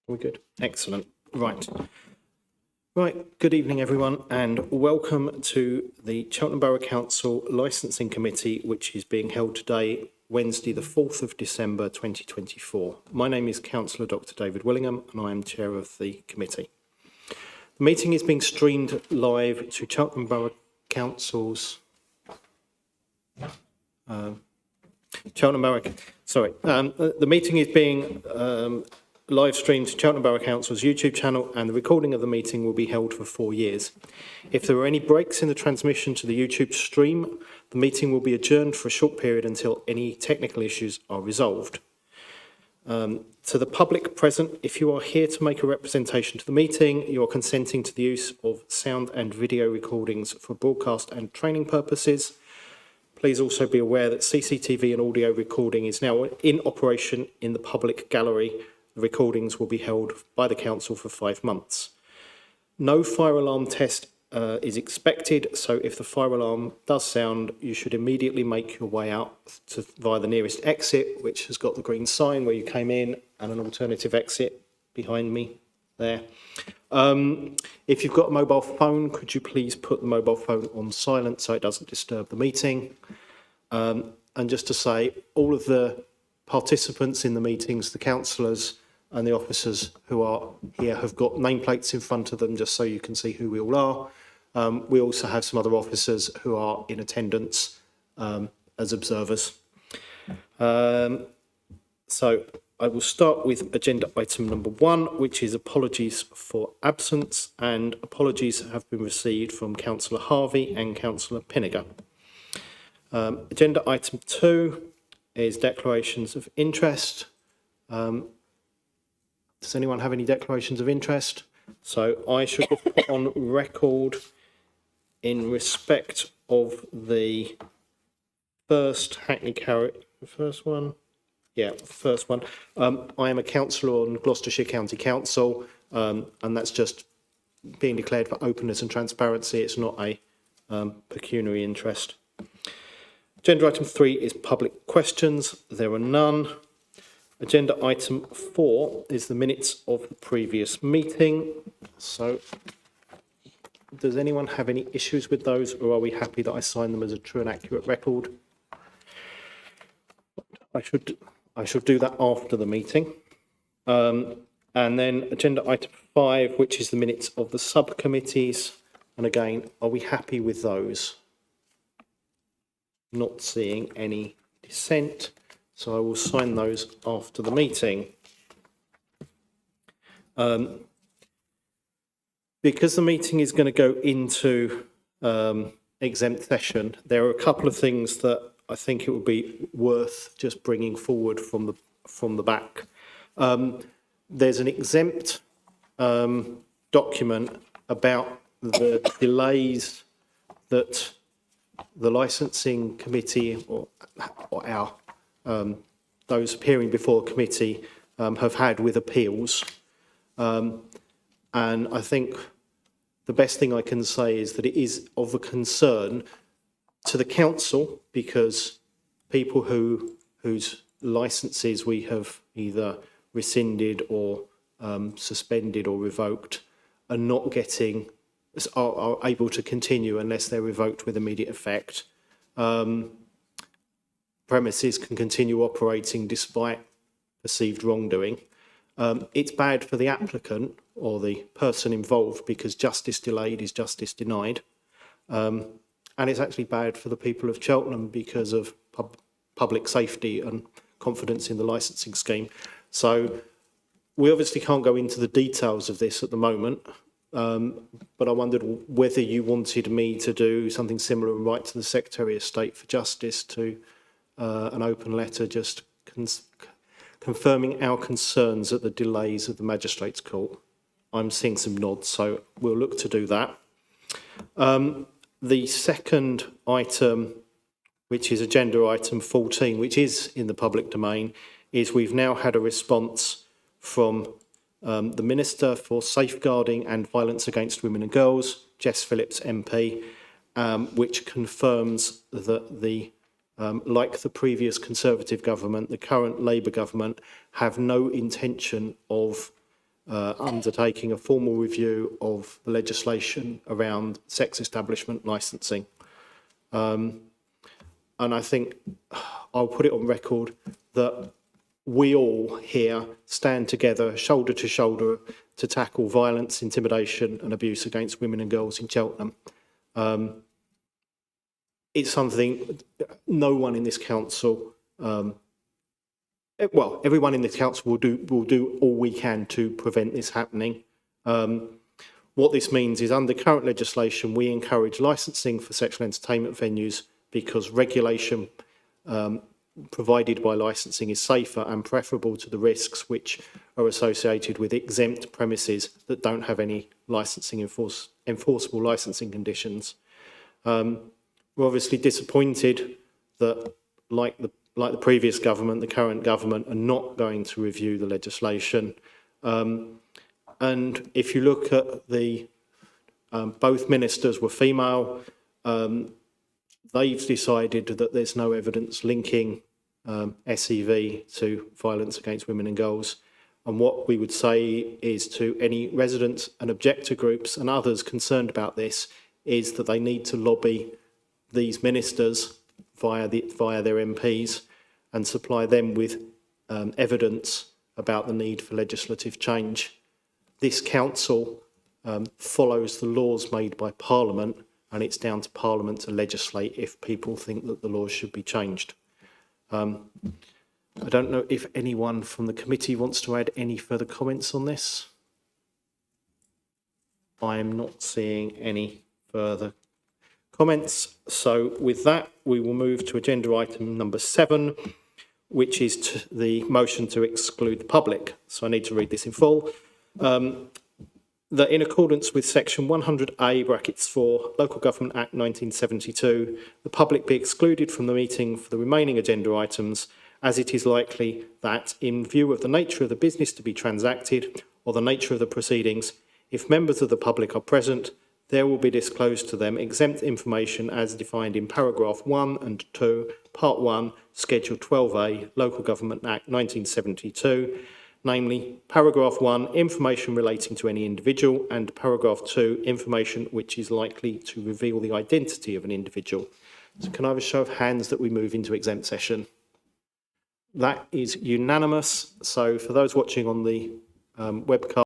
We're good. Excellent. Right. Right. Good evening, everyone, and welcome to the Cheltenham Borough Council Licensing Committee, which is being held today, Wednesday, the 4th of December, 2024. My name is Councillor Dr. David Willingham, and I am chair of the committee. The meeting is being streamed live to Cheltenham Borough Council's the meeting is being live streamed to Cheltenham Borough Council's YouTube channel, and the recording of the meeting will be held for 4 years. If there are any breaks in the transmission to the YouTube stream, the meeting will be adjourned for a short period until any technical issues are resolved. To the public present, if you are here to make a representation to the meeting, you are consenting to the use of sound and video recordings for broadcast and training purposes. Please also be aware that CCTV and audio recording is now in operation in the public gallery. The recordings will be held by the council for 5 months. No fire alarm test is expected, so if the fire alarm does sound, you should immediately make your way out via the nearest exit, which has got the green sign where you came in, and an alternative exit behind me there. If you've got a mobile phone, could you please put the mobile phone on silent so it doesn't disturb the meeting? And just to say, all of the participants in the meetings, the councillors and the officers who are here have got nameplates in front of them just so you can see who we all are. We also have some other officers who are in attendance as observers. So I will start with agenda item number 1, which is apologies for absence, and apologies have been received from Councillor Harvey and Councillor Pinniger. Agenda item 2 is declarations of interest. Does anyone have any declarations of interest? So I should have put on record in respect of the first Hackney Carrick, the first one. Yeah, first one. I am a councillor on Gloucestershire County Council, and that's just being declared for openness and transparency. It's not a pecuniary interest. Agenda item 3 is public questions. There are none. Agenda item 4 is the minutes of the previous meeting. So, does anyone have any issues with those, or are we happy that I sign them as a true and accurate record? I should do that after the meeting. And then agenda item 5, which is the minutes of the subcommittees. And again, are we happy with those? Not seeing any dissent, so I will sign those after the meeting. Because the meeting is going to go into exempt session, there are a couple of things that I think it would be worth just bringing forward from the back. There's an exempt document about the delays that the licensing committee or our those appearing before a committee have had with appeals. And I think the best thing I can say is that it is of a concern to the council, because people whose licences we have either rescinded or suspended or revoked are not getting, are able to continue unless they're revoked with immediate effect. Premises can continue operating despite perceived wrongdoing. It's bad for the applicant or the person involved, because justice delayed is justice denied. And it's actually bad for the people of Cheltenham because of public safety and confidence in the licensing scheme. So we obviously can't go into the details of this at the moment, but I wondered whether you wanted me to do something similar and write to the Secretary of State for Justice to an open letter just confirming our concerns at the delays of the Magistrates' Court. I'm seeing some nods, so we'll look to do that. The second item, which is agenda item 14, which is in the public domain, is we've now had a response from the Minister for Safeguarding and Violence Against Women and Girls, Jess Phillips MP, which confirms that like the previous Conservative government, the current Labour government have no intention of undertaking a formal review of the legislation around sex establishment licensing. And I think I'll put it on record that we all here stand together, shoulder to shoulder, to tackle violence, intimidation and abuse against women and girls in Cheltenham. It's something no one in this council, well, everyone in this council will do all we can to prevent this happening. What this means is, under current legislation, we encourage licensing for sexual entertainment venues because regulation provided by licensing is safer and preferable to the risks which are associated with exempt premises that don't have any licensing enforceable licensing conditions. We're obviously disappointed that, like the previous government, the current government are not going to review the legislation. And if you look at the both ministers were female. They've decided that there's no evidence linking SEV to violence against women and girls. And what we would say is to any residents and objector groups and others concerned about this is that they need to lobby these ministers via their MPs and supply them with evidence about the need for legislative change. This council follows the laws made by Parliament, and it's down to Parliament to legislate if people think that the laws should be changed. I don't know if anyone from the committee wants to add any further comments on this. I'm not seeing any further comments. So with that, we will move to agenda item number 7, which is the motion to exclude the public. So I need to read this in full. That in accordance with section 100A brackets 4 Local Government Act 1972, the public be excluded from the meeting for the remaining agenda items, as it is likely that, in view of the nature of the business to be transacted or the nature of the proceedings, if members of the public are present, there will be disclosed to them exempt information as defined in paragraph 1 and 2, part 1, schedule 12A, Local Government Act 1972, namely paragraph 1, information relating to any individual, and paragraph 2, information which is likely to reveal the identity of an individual. So can I have a show of hands that we move into exempt session? That is unanimous. So for those watching on the webcast,